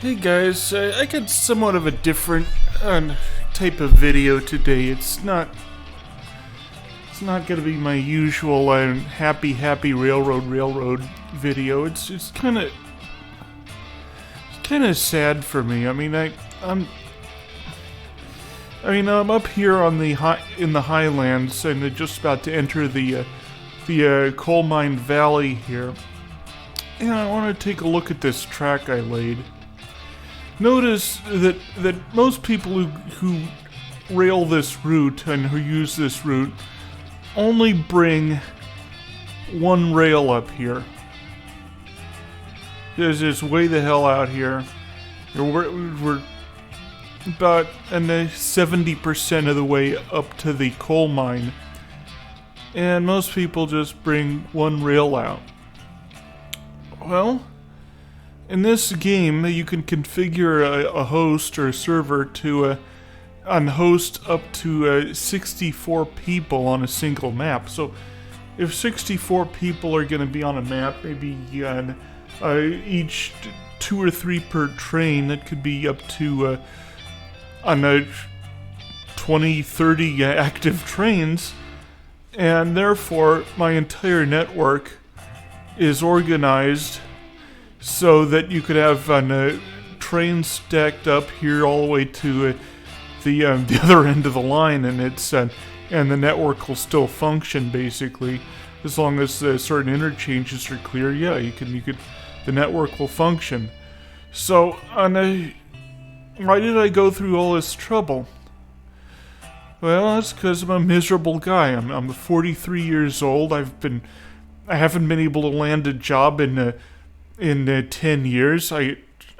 Hey guys, I got somewhat of a different type of video today. It's not gonna be my usual happy railroad video. It's kind of sad for me. I'm up here on in the highlands and just about to enter the coal mine valley here. And I want to take a look at this track I laid. Notice that most people who rail this route and who use this route only bring one rail up here. There's this way the hell out here. We're about 70% of the way up to the coal mine. And most people just bring one rail out. Well, in this game, you can configure a host or a server to host up to 64 people on a single map. So, if 64 people are going to be on a map, maybe each 2 or 3 per train, that could be up to 20, 30 active trains, and therefore my entire network is organized so that you could have trains stacked up here all the way to the other end of the line, and and the network will still function basically as long as certain interchanges are clear. Yeah, the network will function. So, why did I go through all this trouble? Well, that's because I'm a miserable guy. I'm 43 years old. I haven't been able to land a job in 10 years. I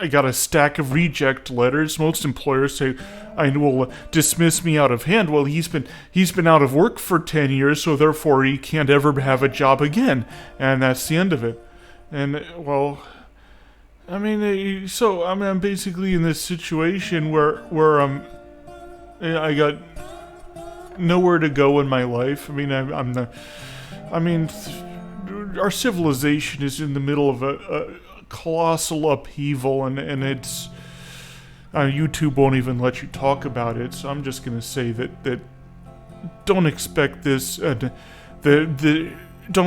got a stack of reject letters. Most employers say I will dismiss me out of hand. Well, he's been out of work for 10 years, so therefore he can't ever have a job again, and that's the end of it. And well, I'm basically in this situation where I got nowhere to go in my life. Our civilization is in the middle of a colossal upheaval, and it's YouTube won't even let you talk about it. So I'm just gonna say that don't expect this. Don't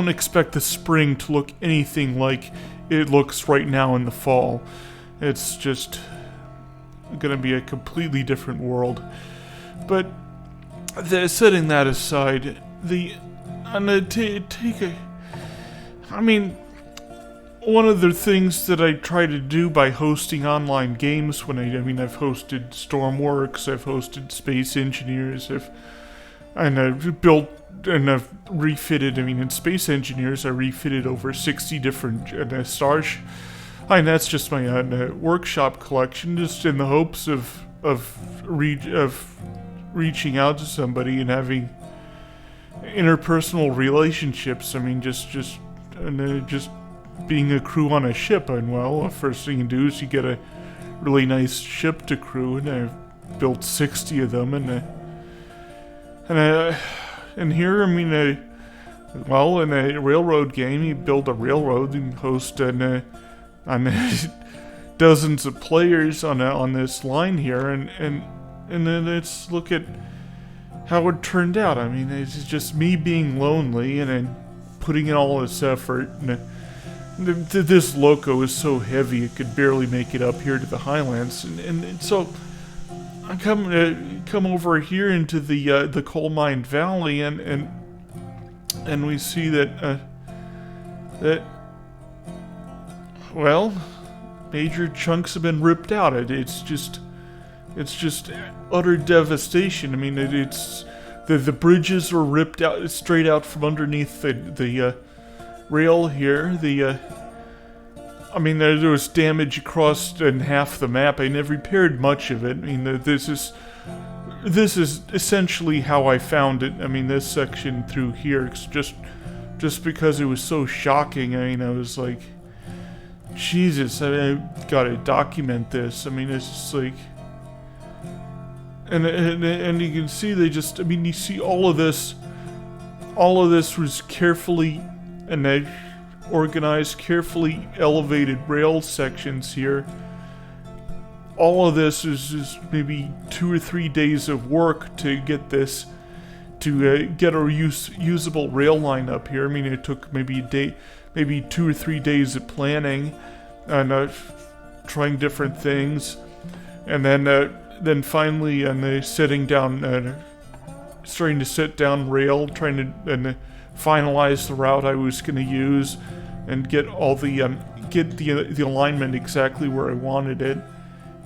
expect the spring to look anything like it looks right now in the fall. It's just gonna be a completely different world. But setting that aside, one of the things that I try to do by hosting online games I've hosted Stormworks, I've hosted Space Engineers, I've built and I've refitted. In Space Engineers, I refitted over 60 different stars. That's just my workshop collection, just in the hopes of reaching out to somebody and having interpersonal relationships. Just being a crew on a ship. The first thing you do is you get a really nice ship to crew, and I've built 60 of them, and here, in a railroad game, you build a railroad and host dozens of players on this line here, and then let's look at how it turned out. It's just me being lonely and then putting in all this effort. And this loco is so heavy it could barely make it up here to the highlands, and so I come over here into the coal mine valley, and we see that major chunks have been ripped out. It's just utter devastation. It's the bridges were ripped out straight out from underneath the rail here. There was damage across in half the map. I never repaired much of it. This is essentially how I found it. This section through here, it's just because it was so shocking. I was like, Jesus, I gotta document this. It's just like, and you can see you see all of this was carefully organized, carefully elevated rail sections here all of this is maybe 2 or 3 days of work to get this, to get a usable rail line up here. I mean, it took maybe a day, maybe 2 or 3 days of planning and trying different things, and then finally sitting down, starting to sit down rail, trying to finalize the route I was going to use, and get all the get the alignment exactly where I wanted it.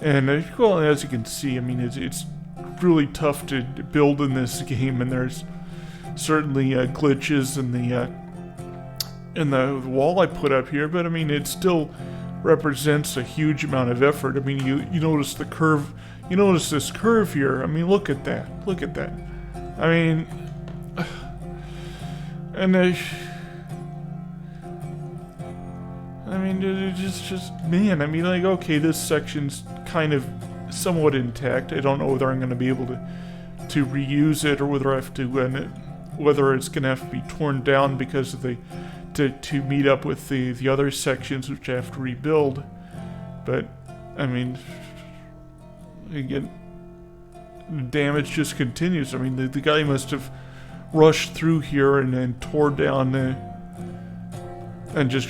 And well, as you can see, I mean, it's really tough to build in this game, and there's certainly glitches in the wall I put up here, but I mean, it still represents a huge amount of effort. I mean, you notice the curve, you notice this curve here. I mean, look at that, I mean, and I mean, it's just, man, I mean, like, okay, this section's kind of somewhat intact. I don't know whether I'm going to be able to reuse it, or whether I have to, whether it's going to have to be torn down because of to meet up with the other sections which I have to rebuild. But, I mean, again, the damage just continues. I mean, the guy must have rushed through here and then tore down and just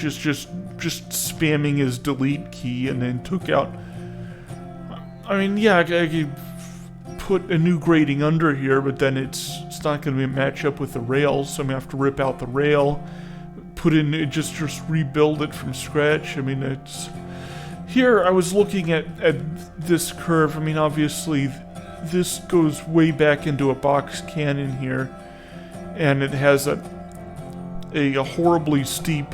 spamming his delete key, and then took out. I mean, yeah, I could put a new grating under here, but then it's not going to match up with the rails, so I'm going to have to rip out the rail, put in, just rebuild it from scratch. I mean, it's... Here, I was looking at this curve. I mean, obviously, this goes way back into a box canyon here, and it has a horribly steep,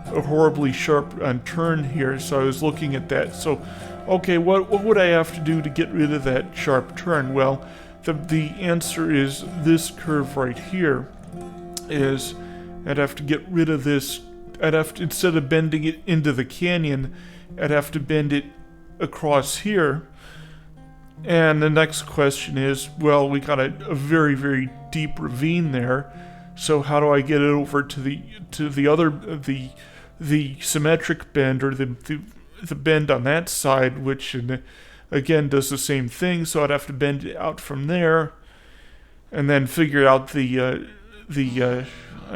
a horribly sharp turn here, so I was looking at that. So, okay, what would I have to do to get rid of that sharp turn? Well, the answer is this curve right here. Is I'd have to get rid of this. I'd have to, instead of bending it into the canyon, I'd have to bend it across here. And the next question is, well, we got a very, very deep ravine there, so how do I get it over to the other the symmetric bend, or the bend on that side, which again does the same thing? So I'd have to bend it out from there, and then figure out I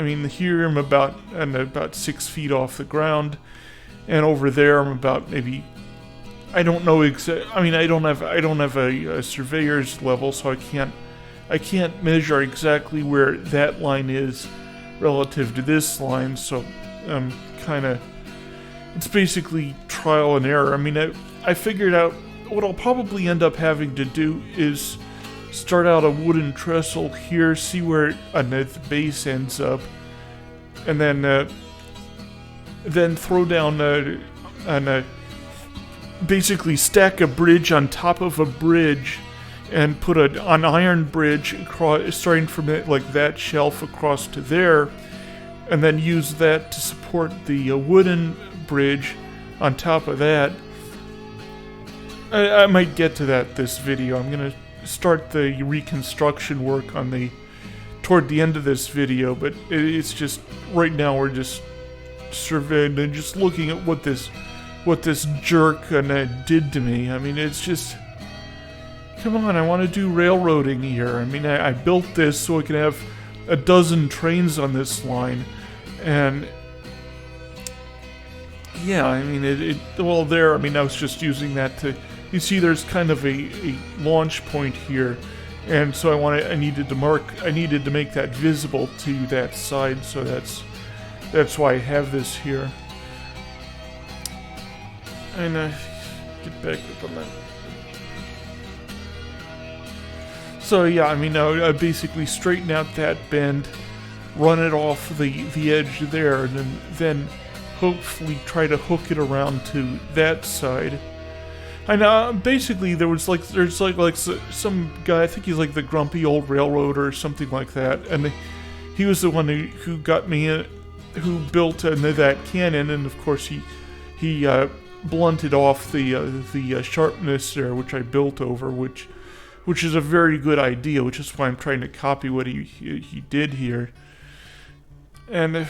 mean, here I'm about 6 feet off the ground, and over there I'm about maybe, I don't know I mean, I don't have a surveyor's level, so I can't measure exactly where that line is relative to this line. So it's basically trial and error. I mean, I figured out what I'll probably end up having to do is start out a wooden trestle here, see where the base ends up, and then throw down basically stack a bridge on top of a bridge, and put an iron bridge across, starting from like that shelf across to there, and then use that to support the wooden bridge on top of that. I might get to that this video. I'm gonna start the reconstruction work toward the end of this video, but it's just right now we're just surveying and just looking at what this jerk did to me. I mean, it's just, come on, I want to do railroading here. I mean, I built this so I can have a dozen trains on this line, and yeah, I mean, well, there, I mean, I was just using that to, you see, there's kind of a launch point here, and so I needed to make that visible to that side, so that's why I have this here. And get back up on that. So yeah, I mean, I basically straighten out that bend, run it off the edge there, and then hopefully try to hook it around to that side. And basically there's like some guy, I think he's like the grumpy old railroader or something like that, and he was the one who got me who built that cannon, and of course he blunted off the sharpness there, which I built over, which is a very good idea, which is why I'm trying to copy what he did here. And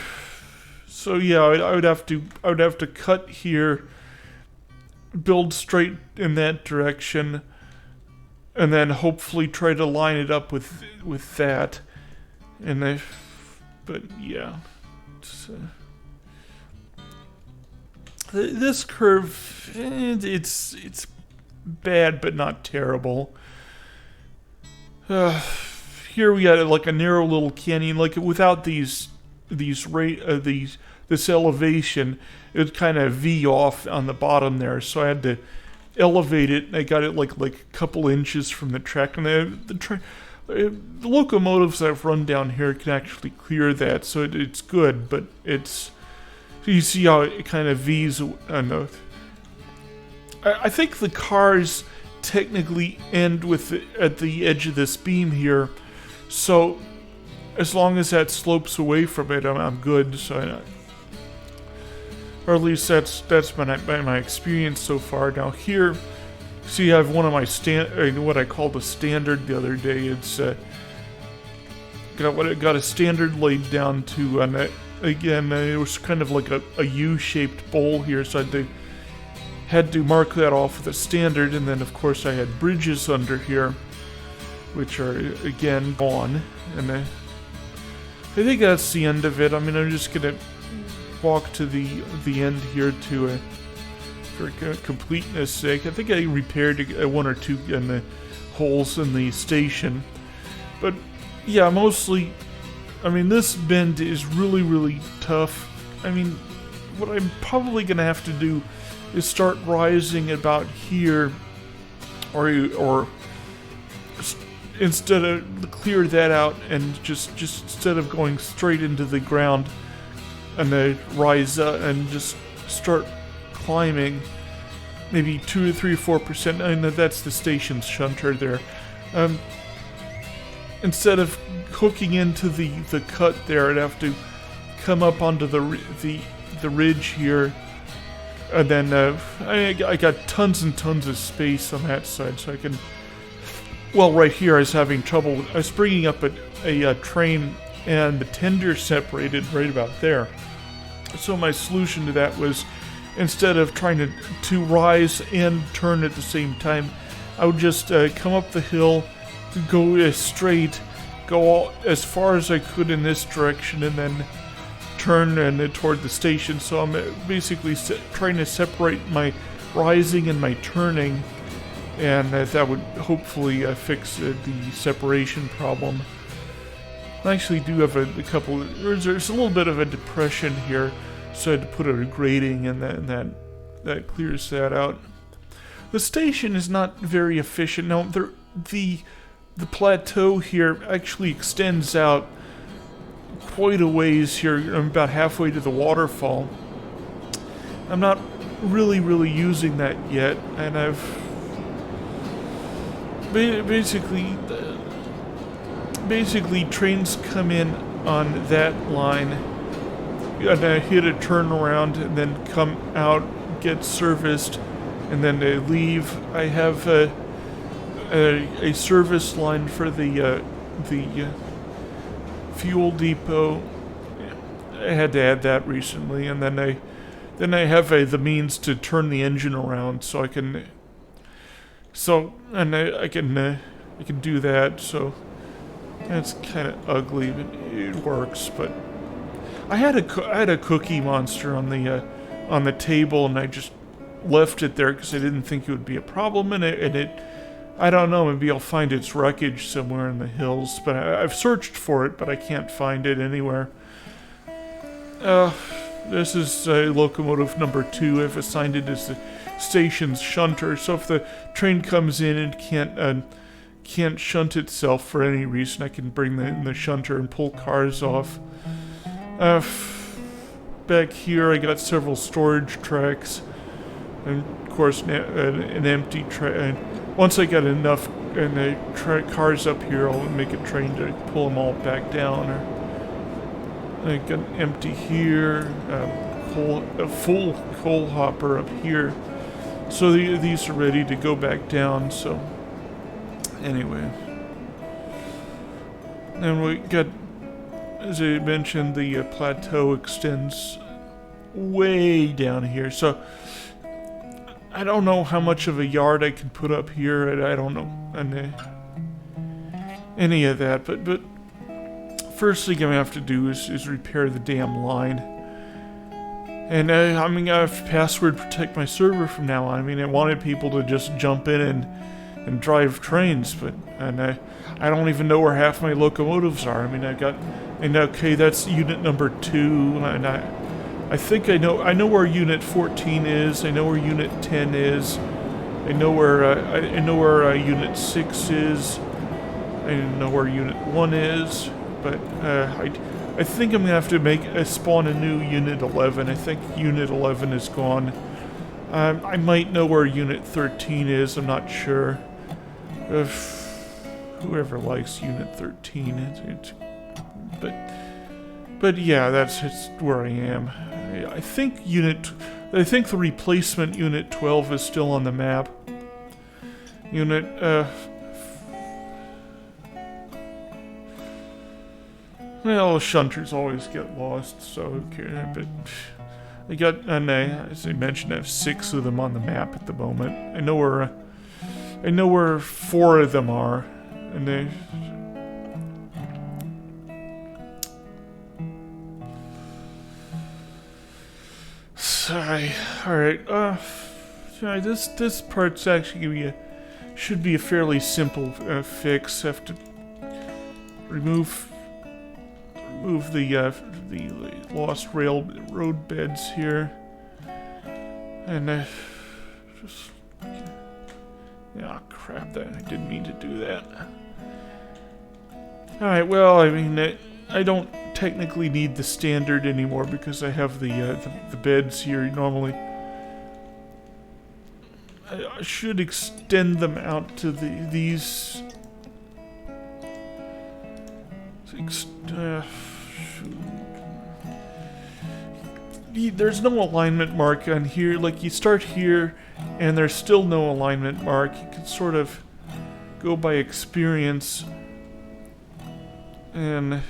so yeah, I would have to cut here, build straight in that direction, and then hopefully try to line it up with that. And but yeah, this curve, it's bad but not terrible. Here we got like a narrow little canyon, like without this elevation, it would kind of V off on the bottom there. So I had to elevate it. I got it like a couple inches from the track, and the locomotives I've run down here can actually clear that, so it's good. But it's, you see how it kind of V's. I think the cars technically end at the edge of this beam here, so as long as that slopes away from it, I'm good. So, or at least that's my experience so far. Now here, see, I have one of my what I called a standard the other day. It's got a standard laid down to, and again, it was kind of like a U-shaped bowl here, so I had to mark that off with a standard, and then of course I had bridges under here, which are again gone, and I think that's the end of it. I mean, I'm just gonna walk to the end here for completeness sake. I think I repaired one or two in the holes in the station, but yeah, mostly, I mean, this bend is really, really tough. I mean, what I'm probably gonna have to do is start rising about here, or instead of clear that out and just instead of going straight into the ground, and then rise up and just start climbing, maybe 2 or 3 or 4%. I know that's the station's shunter there. Instead of hooking into the cut there, I'd have to come up onto the ridge here. And then I got tons and tons of space on that side, so I can. Well, right here I was having trouble. I was bringing up a train, and the tender separated right about there. So my solution to that was, instead of trying to rise and turn at the same time, I would just come up the hill, go straight, go as far as I could in this direction, and then turn toward the station. So I'm basically trying to separate my rising and my turning, and that would hopefully fix the separation problem. I actually do have a couple. There's a little bit of a depression here, so I had to put a grading, and that clears that out. The station is not very efficient. Now the plateau here actually extends out quite a ways here. I'm about halfway to the waterfall. I'm not really using that yet, and I've basically trains come in on that line, and I hit a turnaround and then come out, get serviced, and then they leave. I have a service line for the fuel depot. I had to add that recently, and then I have the means to turn the engine around, so I can do that. So that's kind of ugly, but it works. But I had a Cookie Monster on the table, and I just left it there because I didn't think it would be a problem, and it I don't know, maybe I'll find its wreckage somewhere in the hills, but I've searched for it, but I can't find it anywhere. This is locomotive number 2. I've assigned it as the station's shunter, so if the train comes in and can't shunt itself for any reason, I can bring in the shunter and pull cars off. Back here I got several storage tracks, and of course an empty track. Once I get enough and the cars up here, I'll make a train to pull them all back down. Or I got empty here, a full coal hopper up here. So these are ready to go back down. So anyway, and we got, as I mentioned, the plateau extends way down here. So I don't know how much of a yard I can put up here. I don't know any of that. But first thing I'm gonna have to do is repair the damn line. And I'm gonna have to password protect my server from now on. I mean, I wanted people to just jump in and drive trains, but I don't even know where half my locomotives are. I mean, okay, that's unit number 2, and I think I know where unit 14 is. I know where unit 10 is. I know where unit 6 is. I know where unit 1 is, but I think I'm gonna have to spawn a new unit 11. I think unit 11 is gone. I might know where unit 13 is. I'm not sure. Whoever likes unit 13, but yeah, that's where I am. I think the replacement unit 12 is still on the map. Well, shunters always get lost, so okay, but I got, as I mentioned, I have 6 of them on the map at the moment. I know where 4 of them are, and they... Sorry. Alright, this part's actually should be a fairly simple fix. Have to remove the lost road beds here, and just... Ah, crap, I didn't mean to do that. Alright, well, I mean, I don't technically need the standard anymore because I have the beds here normally. I should extend them out to these... There's no alignment mark on here. Like, you start here and there's still no alignment mark. You can sort of go by experience and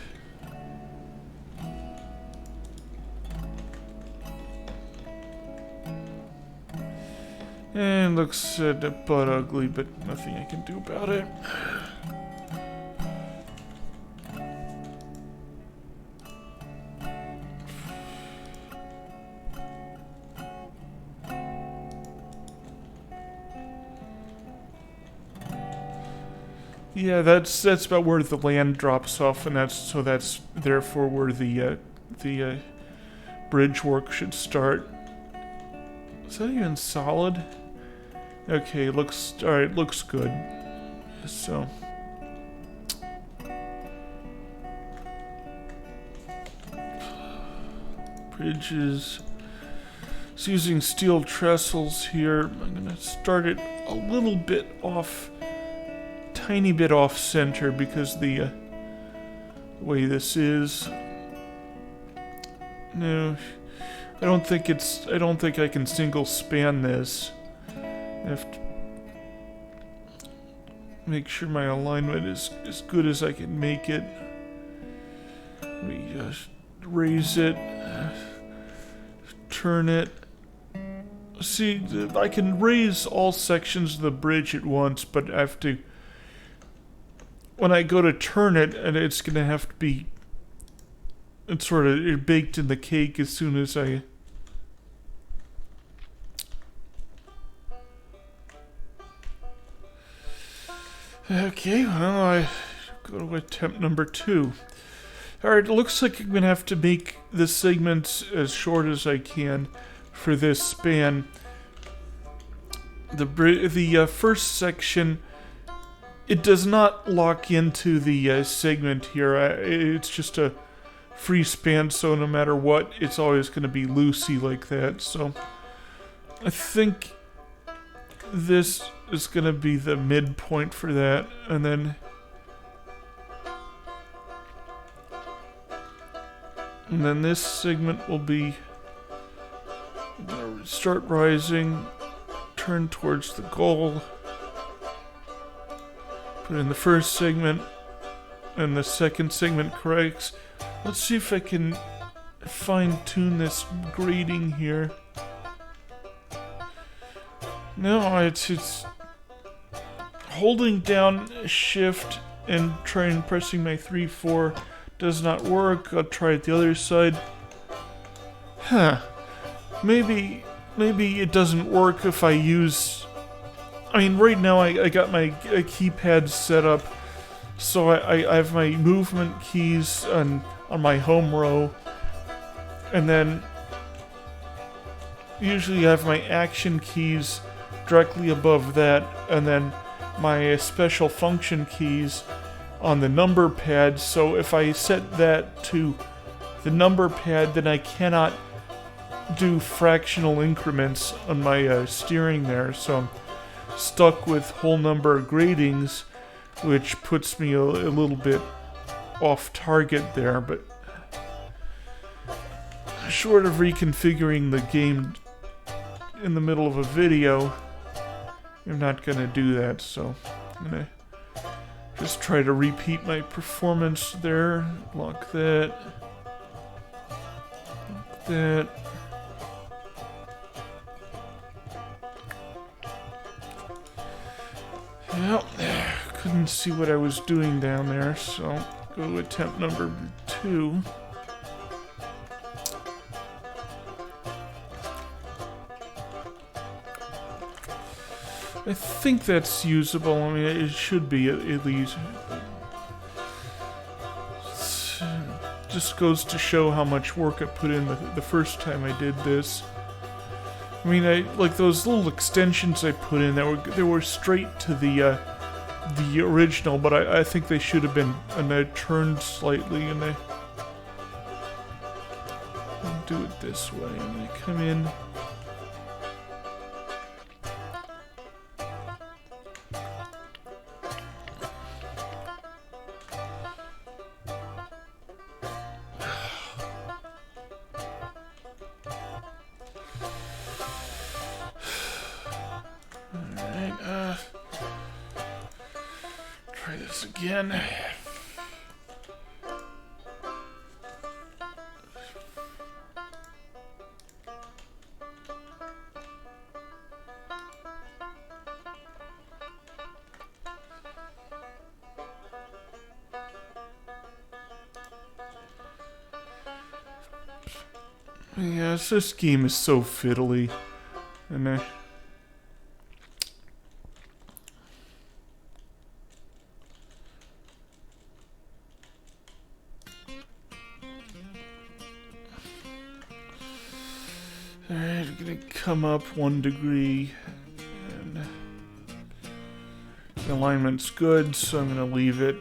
looks a bit ugly, but nothing I can do about it. Yeah, that's about where the land drops off, and that's therefore where the bridge work should start. Is that even solid? Okay, alright, looks good. So bridges. It's using steel trestles here. I'm gonna start it a little bit off. Tiny bit off center because the way this is. No, I don't think I can single span this. I have to make sure my alignment is as good as I can make it. Let me just raise it, turn it. See, I can raise all sections of the bridge at once, but I have to. When I go to turn it, and it's gonna have to be, it's sort of baked in the cake as soon as I. Okay, well, I go to attempt number 2. Alright, it looks like I'm gonna have to make the segments as short as I can for this span. The first section, it does not lock into the segment here. It's just a free span, so no matter what, it's always going to be loosey like that. So I think this is going to be the midpoint for that, and then this segment will be start rising, turn towards the goal. Put in the first segment, and the second segment corrects. Let's see if I can fine-tune this grading here. No, it's holding down Shift and pressing my 3-4 does not work. I'll try it the other side. Huh. Maybe it doesn't work if I use... I mean, right now I got my keypad set up, so I have my movement keys on my home row, and then usually I have my action keys directly above that, and then my special function keys on the number pad. So if I set that to the number pad, then I cannot do fractional increments on my steering there. So I'm stuck with whole number gradings, which puts me a little bit off target there. But short of reconfiguring the game in the middle of a video, I'm not gonna do that, so I'm gonna just try to repeat my performance there. Lock that. Lock that. Well, couldn't see what I was doing down there, so go to attempt number 2. I think that's usable. I mean, it should be at least. Just goes to show how much work I put in the first time I did this. I mean, like those little extensions I put in they were straight to the original, but I think they should have been turned slightly, and I do it this way. And I come in. Try this again. Yeah, this game is so fiddly, and Alright, I'm gonna come up 1 degree, and the alignment's good, so I'm gonna leave it.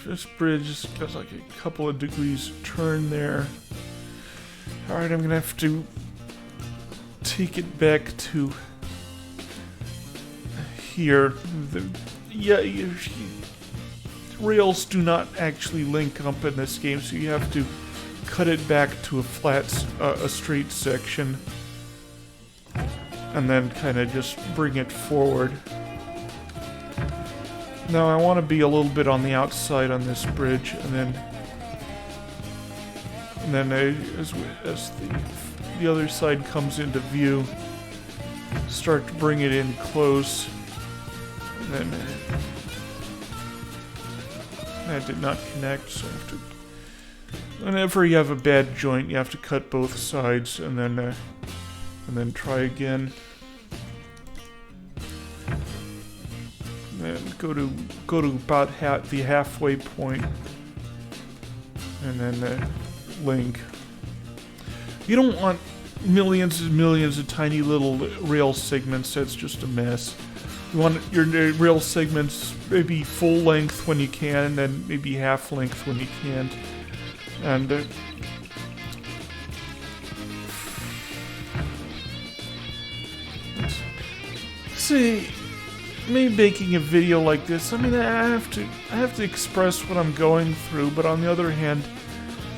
This bridge has got like a couple of degrees turn there. Alright, I'm gonna have to take it back to here. Rails do not actually link up in this game, so you have to cut it back to a straight section, and then kind of just bring it forward. Now I want to be a little bit on the outside on this bridge, and then as the other side comes into view, start to bring it in close, and then that did not connect, so I have to. Whenever you have a bad joint, you have to cut both sides, and then try again. And go to about the halfway point, and then link. You don't want millions and millions of tiny little rail segments. That's just a mess. You want your rail segments maybe full length when you can, and then maybe half length when you can't. And see, me making a video like this, I mean, I have to express what I'm going through, but on the other hand,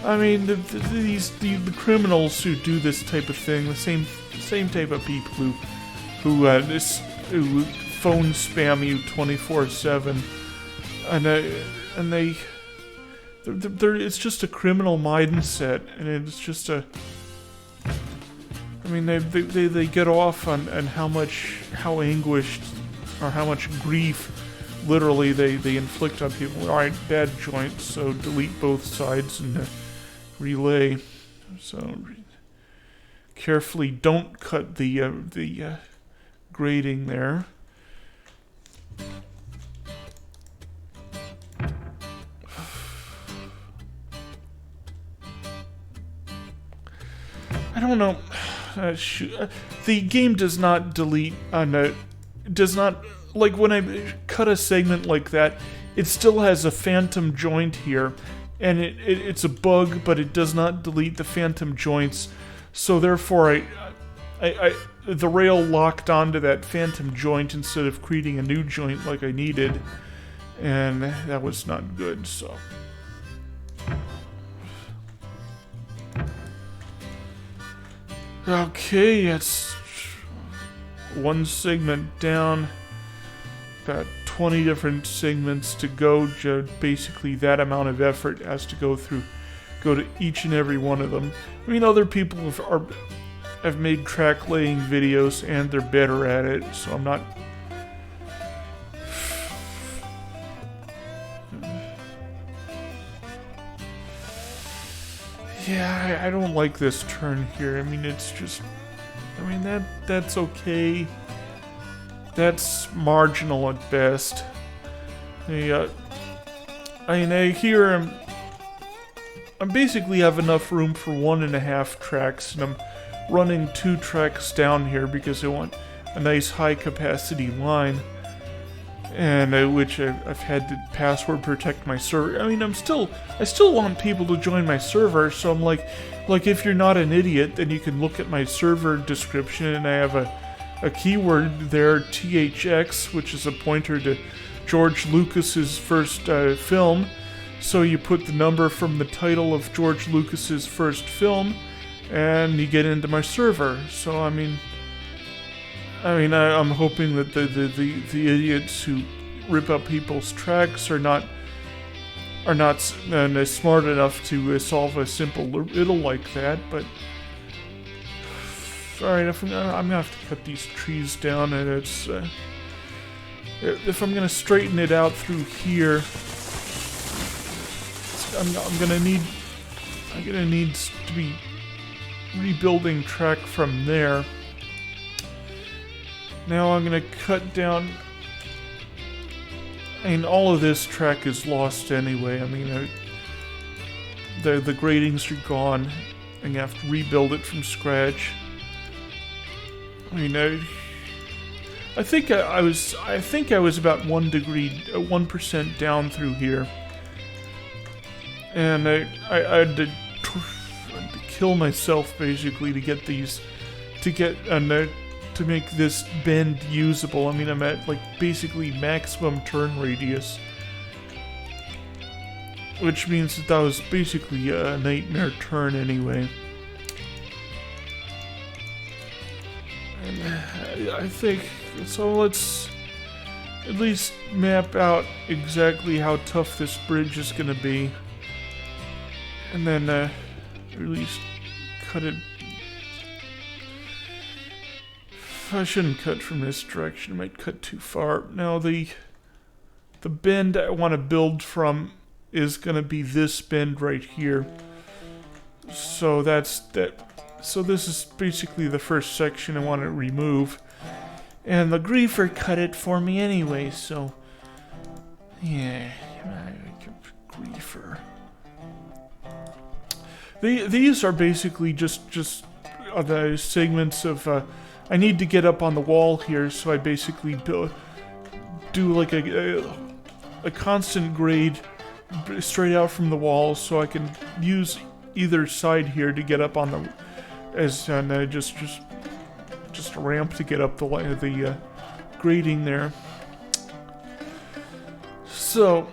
I mean, the criminals who do this type of thing, the same type of people who phone spam you 24/7, and they it's just a criminal mindset, and it's just I mean, they get off on how anguished, or how much grief, literally, they inflict on people. All right, bad joint, so delete both sides and relay. So carefully, don't cut the grading there. I don't know. The game does not delete does not, like, when I cut a segment like that, it still has a phantom joint here, and it's a bug, but it does not delete the phantom joints. So therefore, the rail locked onto that phantom joint instead of creating a new joint like I needed, and that was not good. So. Okay, it's one segment down, got 20 different segments to go. Basically, that amount of effort has to go to each and every one of them. I mean, other people have made track laying videos and they're better at it, so I'm not. Yeah, I don't like this turn here. I mean, it's just... I mean, that's okay. That's marginal at best. I mean, here I'm basically have enough room for 1.5 tracks, and I'm running 2 tracks down here because I want a nice high-capacity line. And which I've had to password protect my server. I mean, I still want people to join my server, so I'm like if you're not an idiot, then you can look at my server description, and I have a keyword there, THX, which is a pointer to George Lucas's first film. So you put the number from the title of George Lucas's first film, and you get into my server. So I'm hoping that the idiots who rip up people's tracks are not smart enough to solve a simple riddle like that. But all right, I'm gonna have to cut these trees down, and it's if I'm gonna straighten it out through here, I'm gonna need to be rebuilding track from there. Now I'm gonna cut down. I mean, all of this track is lost anyway. I mean, the gradings are gone. I'm gonna have to rebuild it from scratch. I mean, I think I was about 1% down through here, and I had to kill myself basically to get these to make this bend usable. I mean, I'm at like basically maximum turn radius, which means that was basically a nightmare turn anyway. And I think so. Let's at least map out exactly how tough this bridge is going to be, and then at least cut it. I shouldn't cut from this direction. I might cut too far. Now the bend I want to build from is going to be this bend right here. So that's that. So this is basically the first section I want to remove. And the griefer cut it for me anyway, so yeah, griefer. These are basically just the segments of I need to get up on the wall here, so I basically do like a constant grade straight out from the wall, so I can use either side here to get up on the just a ramp to get up the grading there. So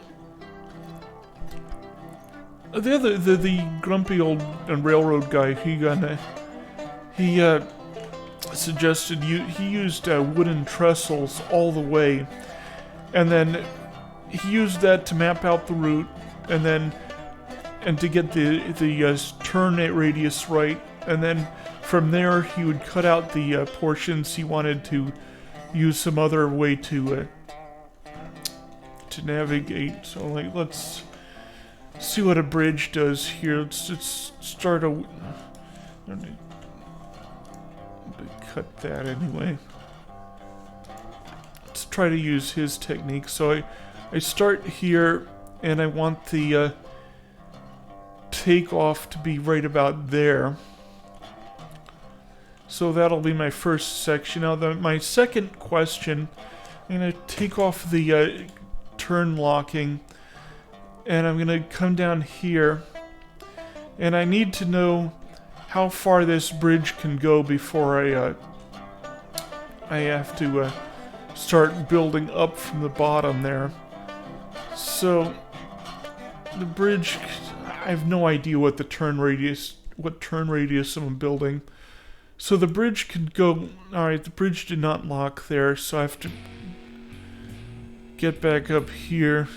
the grumpy old railroad guy, he suggested he used wooden trestles all the way, and then he used that to map out the route, and to get the turn radius right, and then from there he would cut out the portions he wanted to use some other way to navigate. So like, let's see what a bridge does here. Let's start a... cut that anyway. Let's try to use his technique. So I start here, and I want the takeoff to be right about there. So that'll be my first section. Now my second question, I'm going to take off the turn locking, and I'm going to come down here, and I need to know how far this bridge can go before I have to start building up from the bottom there. So the bridge, I have no idea what turn radius I'm building. So the bridge can go... Alright, the bridge did not lock there, so I have to get back up here.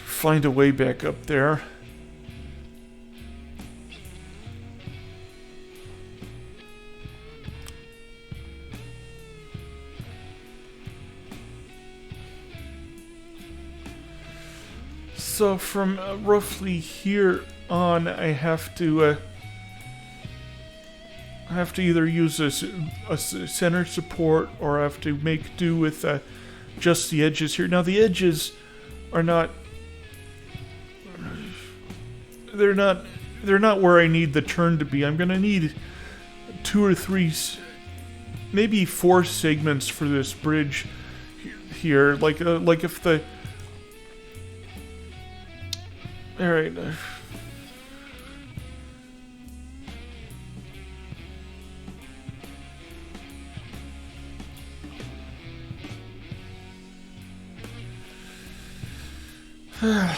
Find a way back up there. So from roughly here on, I have to either use a center support, or I have to make do with just the edges here. Now the edges are not... They're not where I need the turn to be. I'm gonna need 2 or 3, maybe 4 segments for this bridge here. Like if the... All right.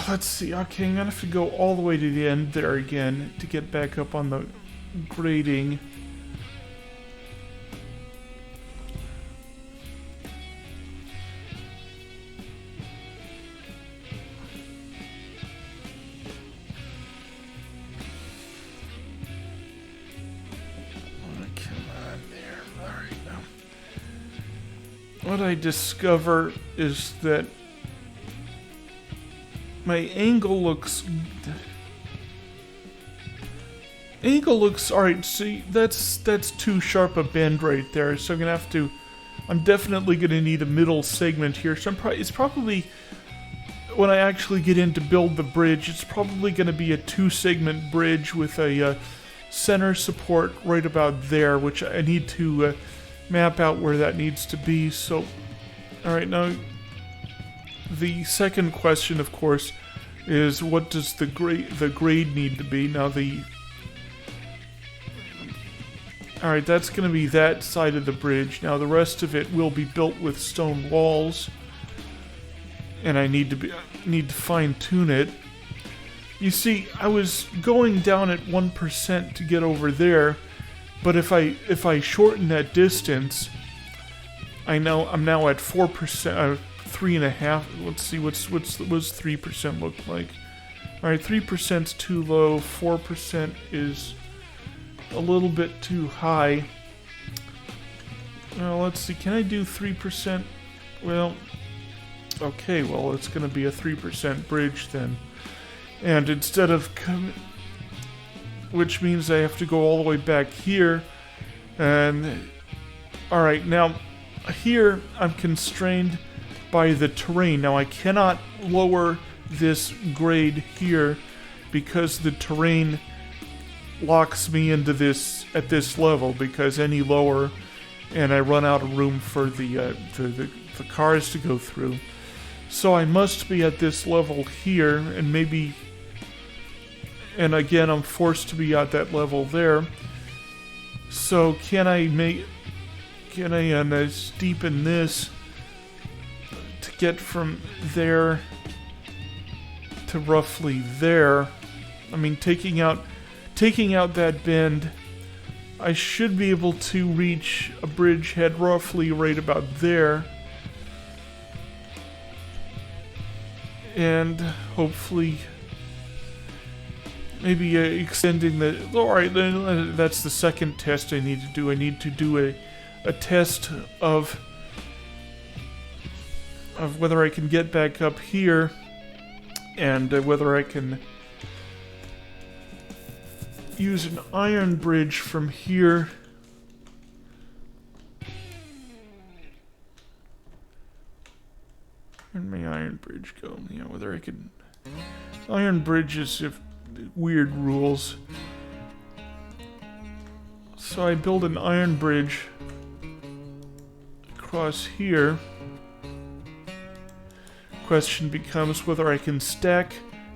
Let's see. Okay, I'm gonna have to go all the way to the end there again to get back up on the grading. What I discover is that my angle looks alright. See, that's too sharp a bend right there. So I'm definitely gonna need a middle segment here. So it's probably, when I actually get in to build the bridge, it's probably gonna be a 2-segment bridge with a center support right about there, which I need to map out where that needs to be. So, alright, now the second question, of course, is what does the grade need to be? Now alright, that's going to be that side of the bridge. Now the rest of it will be built with stone walls, and I need to fine-tune it. You see, I was going down at 1% to get over there, but if I shorten that distance, I'm now at 4%, 3.5. Let's see, what's 3% look like? All right, 3%'s too low. 4% is a little bit too high. Now let's see. Can I do 3%? Well, okay. Well, it's going to be a 3% bridge then, and instead of which means I have to go all the way back here. And alright, now here I'm constrained by the terrain. Now I cannot lower this grade here because the terrain locks me into this at this level, because any lower and I run out of room for the cars to go through. So I must be at this level here, and maybe, and again I'm forced to be at that level there. So can I steepen this to get from there to roughly there? I mean, taking out that bend, I should be able to reach a bridgehead roughly right about there, and hopefully maybe extending the. All right, then that's the second test I need to do. I need to do a test of whether I can get back up here, and whether I can use an iron bridge from here. Where'd my iron bridge go? Yeah, whether I can. Iron bridges have weird rules. So I build an iron bridge across here. Question becomes whether I can stack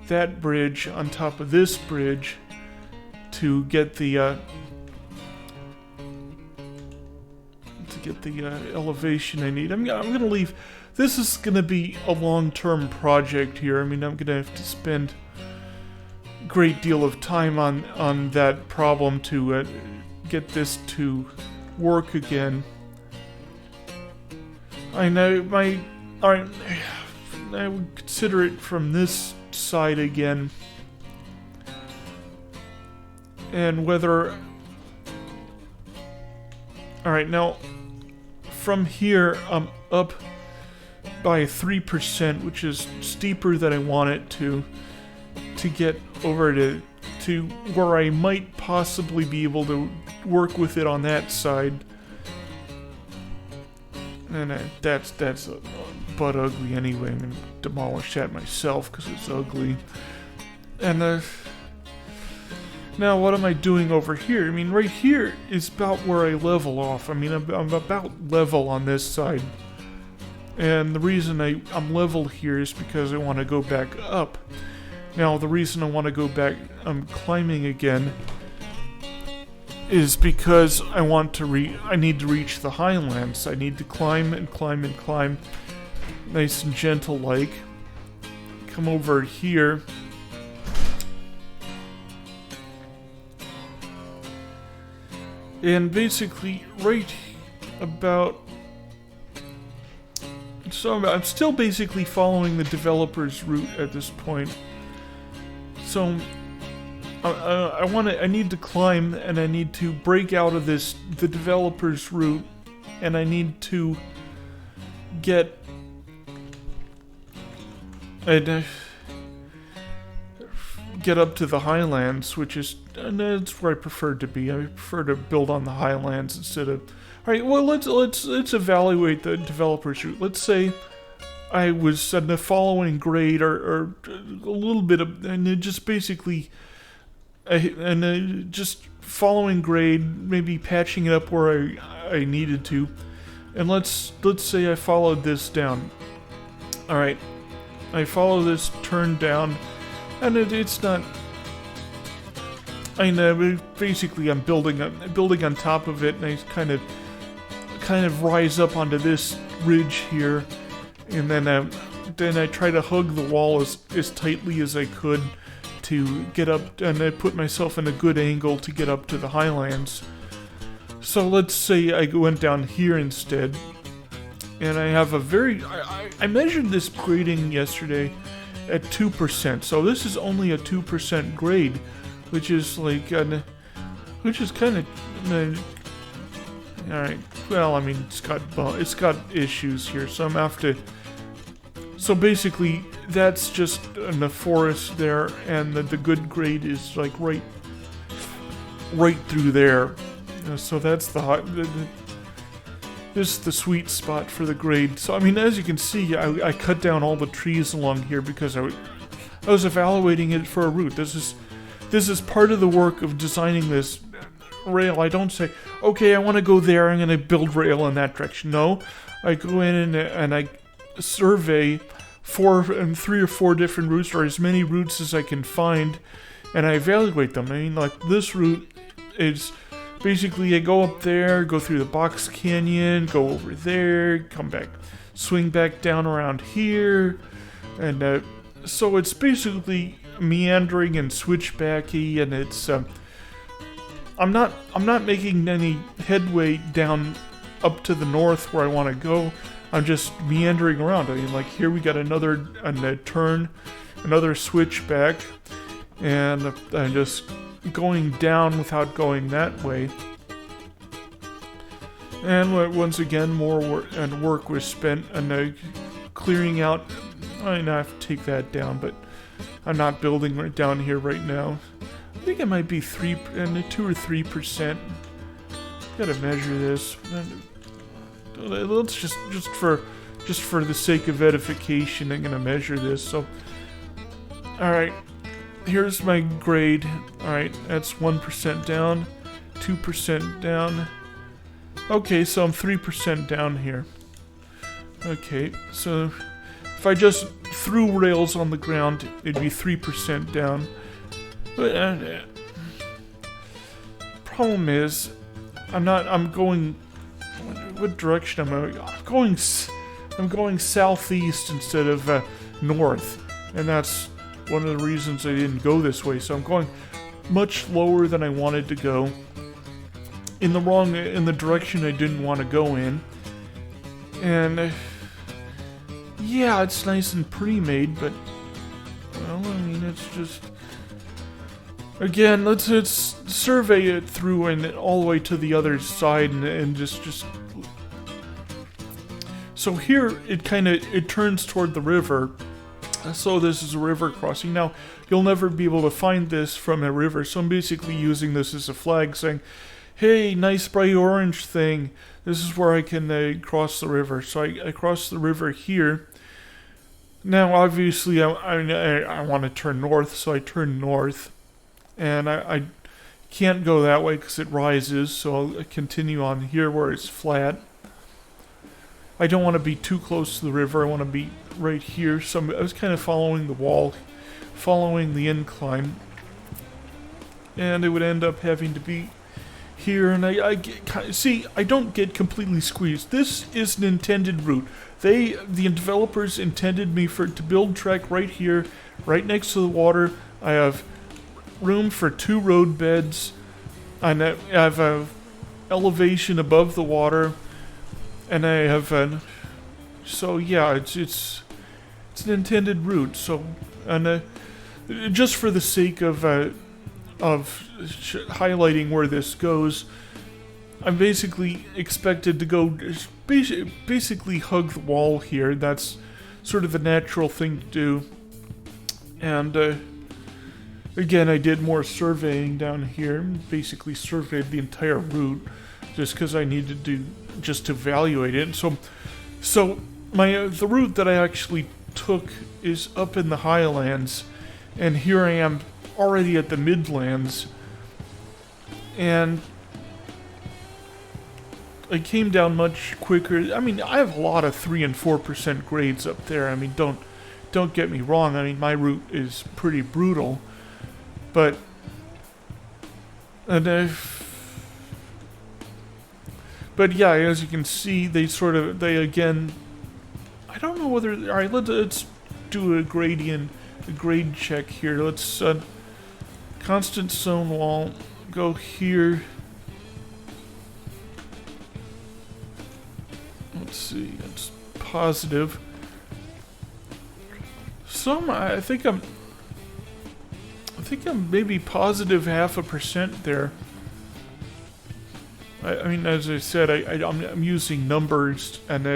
that bridge on top of this bridge to get the elevation I need. I'm gonna leave. This is gonna be a long-term project here. I mean, I'm gonna have to spend a great deal of time on that problem to get this to work again. I know I would consider it from this side again, and whether. All right, now from here I'm up by 3%, which is steeper than I want it to get over to where I might possibly be able to work with it on that side. And that's butt ugly anyway. I'm gonna demolish that myself because it's ugly. And now what am I doing over here? I mean, right here is about where I level off. I mean, I'm about level on this side. And the reason I'm level here is because I want to go back up. Now, the reason I want to go back, I'm climbing again, is because I need to reach the highlands. I need to climb and climb and climb, nice and gentle like. Come over here. And basically, right about. So I'm still basically following the developer's route at this point. So I need to climb, and I need to break out of the developer's route, and I need to get up to the highlands, which is that's where I prefer to be. I prefer to build on the highlands instead of. All right, well let's evaluate the developer's route. Let's say I was in the following grade, or a little bit of, and just basically, just following grade, maybe patching it up where I needed to, and let's say I followed this down. All right, I follow this turn down, and it's not. I know basically I'm building on top of it, and I kind of rise up onto this ridge here, and then I try to hug the wall as tightly as I could to get up, and I put myself in a good angle to get up to the highlands. So let's say I went down here instead, and I have I measured this grading yesterday at 2%, so this is only a 2% grade, which is kind of alright. Well, I mean, it's got issues here, so I'm have to. So basically, that's just in the forest there, and the good grade is like right through there. So that's this is the sweet spot for the grade. So I mean, as you can see, I cut down all the trees along here because I was evaluating it for a route. This is part of the work of designing this rail. I don't say, okay, I want to go there, I'm going to build rail in that direction. No, I go in and I survey 3 or 4 different routes, or as many routes as I can find, and I evaluate them. I mean, like this route is basically I go up there, go through the box canyon, go over there, come back, swing back down around here, and so it's basically meandering and switchbacky, and it's I'm not making any headway down up to the north where I want to go. I'm just meandering around. I mean, like here we got another turn, another switchback, and I'm just going down without going that way. And once again, more work was spent on clearing out. I mean, I have to take that down, but I'm not building right down here right now. I think it might be 2 or 3%. Gotta measure this. Let's just for the sake of edification, I'm gonna measure this. So, all right, here's my grade. All right, that's 1% down, 2% down. Okay, so I'm 3% down here. Okay, so if I just threw rails on the ground, it'd be 3% down. But problem is, I'm going. What direction am I? I'm going southeast instead of north, and that's one of the reasons I didn't go this way. So I'm going much lower than I wanted to go, in the direction I didn't want to go in, and yeah, it's nice and pre-made, but well, I mean, it's just. Again, let's survey it through and all the way to the other side and just. So here it turns toward the river. So this is a river crossing. Now you'll never be able to find this from a river. So I'm basically using this as a flag, saying, "Hey, nice bright orange thing. This is where I can cross the river." So I cross the river here. Now obviously I want to turn north, so I turn north. And I can't go that way because it rises, so I'll continue on here where it's flat. I don't want to be too close to the river. I want to be right here. So I was kind of following the wall, following the incline. And it would end up having to be here. And I don't get completely squeezed. This is an intended route. The developers intended me to build track right here, right next to the water. I have room for 2 road beds, and I have a elevation above the water, and I have so yeah, it's an intended route. So, and just for the sake of highlighting where this goes, I'm basically expected to go basically hug the wall here. That's sort of the natural thing to do, and again, I did more surveying down here, basically surveyed the entire route, just because I needed to just evaluate it. So the route that I actually took is up in the highlands, and here I am already at the midlands, and I came down much quicker. I mean, I have a lot of 3 and 4% grades up there. I mean, don't get me wrong. I mean, my route is pretty brutal. But yeah, as you can see, they again. I don't know whether. All right, let's do a grade check here. Let's constant stone wall. Go here. Let's see. It's positive. I think I'm maybe positive 0.5% there. I mean, as I said, I'm using numbers, and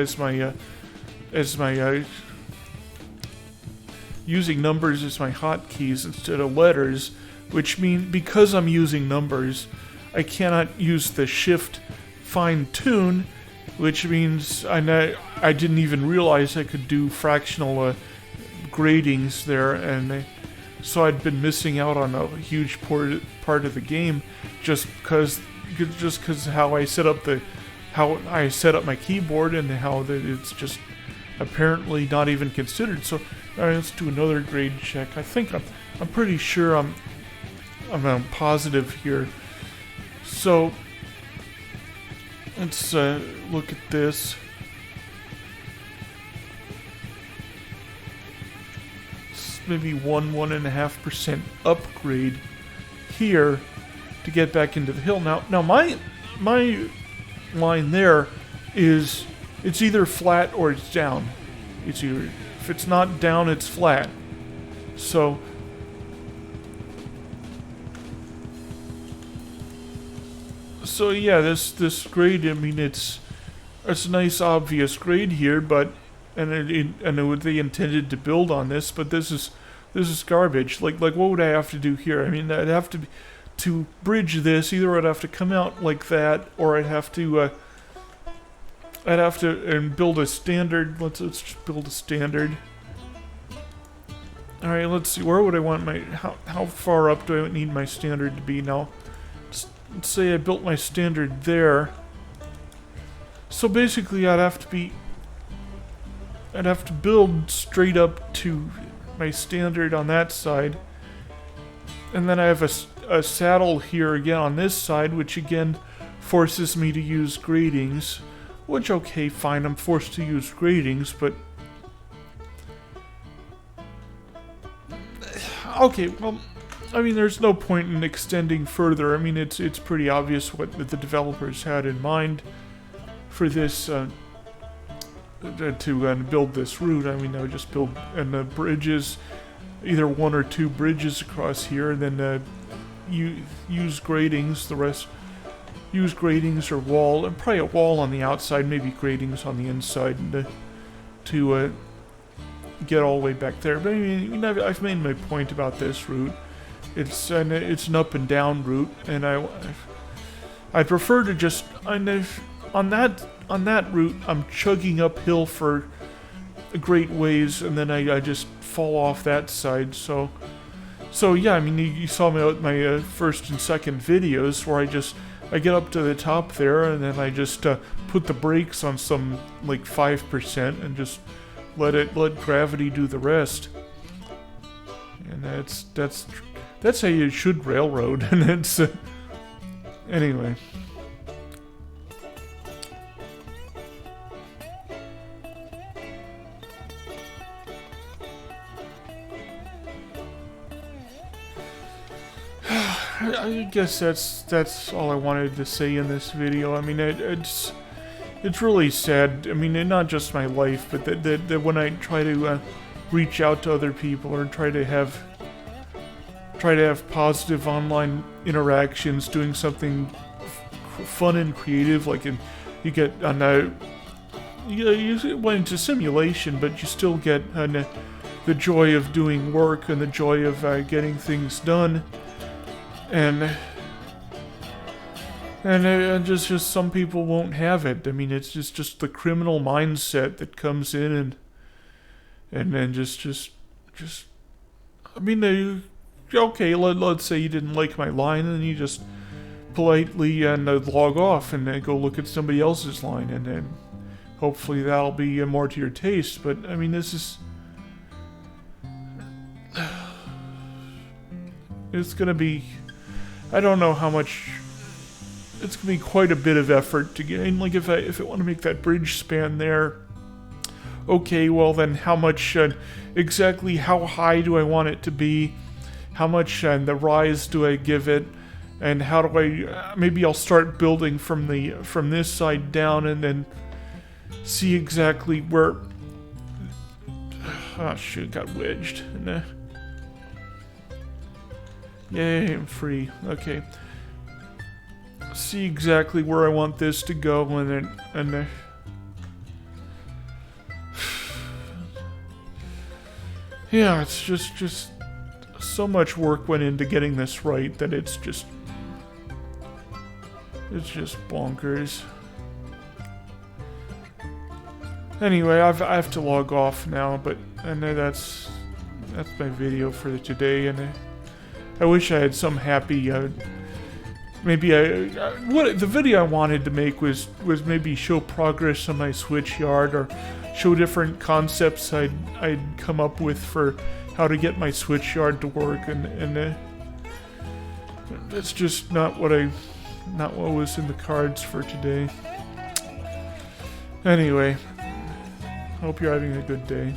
using numbers as my hotkeys instead of letters, which means because I'm using numbers, I cannot use the shift fine tune, which means I didn't even realize I could do fractional gradings there, and so I'd been missing out on a huge part of the game just because how I set up my keyboard and how it's just apparently not even considered. So all right, let's do another grade check. I think I'm pretty sure I'm positive here. So let's look at this. Maybe 1.5% upgrade here to get back into the hill. Now my line there is it's either flat or it's down. If it's not down, it's flat. So So yeah, this grade. I mean, it's a nice obvious grade here, but they intended to build on this, but this is garbage. Like what would I have to do here? I mean, I'd have to bridge this. Either I'd have to come out like that, or I'd have to and build a standard. Let's just build a standard. All right, let's see. Where would I want my how far up do I need my standard to be now? Let's say I built my standard there. So basically, I'd have to build straight up to my standard on that side, and then I have a saddle here again on this side, which again forces me to use gratings. Which, okay, fine, I'm forced to use gratings, but okay, well, I mean, there's no point in extending further. I mean, it's pretty obvious what the developers had in mind for this to build this route. I mean, I would just build bridges, either one or two bridges across here, and then use gratings. The rest use gratings or wall, and probably a wall on the outside, maybe gratings on the inside, and to get all the way back there. But I mean, I've made my point about this route. It's an up and down route, and I prefer to just on that route I'm chugging uphill for a great ways, and then I just fall off that side. So yeah, I mean, you saw my first and second videos where I get up to the top there, and then I just put the brakes on some like 5% and just let gravity do the rest. And that's how you should railroad. And it's anyway. I guess that's all I wanted to say in this video. I mean, it's really sad. I mean, not just my life, but that when I try to reach out to other people or try to have positive online interactions, doing something fun and creative, like you get you went into simulation, but you still get the joy of doing work and the joy of getting things done. And just some people won't have it. I mean, it's just the criminal mindset that comes in and then just I mean, okay, let's say you didn't like my line, and you just politely log off and go look at somebody else's line, and then hopefully that'll be more to your taste. But I mean, this is it's gonna be, I don't know how much. It's gonna be quite a bit of effort to get in. Like if I want to make that bridge span there, okay, well then how much exactly how high do I want it to be? How much the rise do I give it? And how do I? Maybe I'll start building from this side down, and then see exactly where. Oh shoot! Got wedged. Yay! I'm free. Okay. See exactly where I want this to go, and then yeah, it's just so much work went into getting this right that it's just bonkers. Anyway, I have to log off now, but I know that's my video for today, and I wish I had some happy. Maybe what the video I wanted to make was maybe show progress on my switch yard, or show different concepts I'd come up with for how to get my switch yard to work, and that's just not what was in the cards for today. Anyway, hope you're having a good day.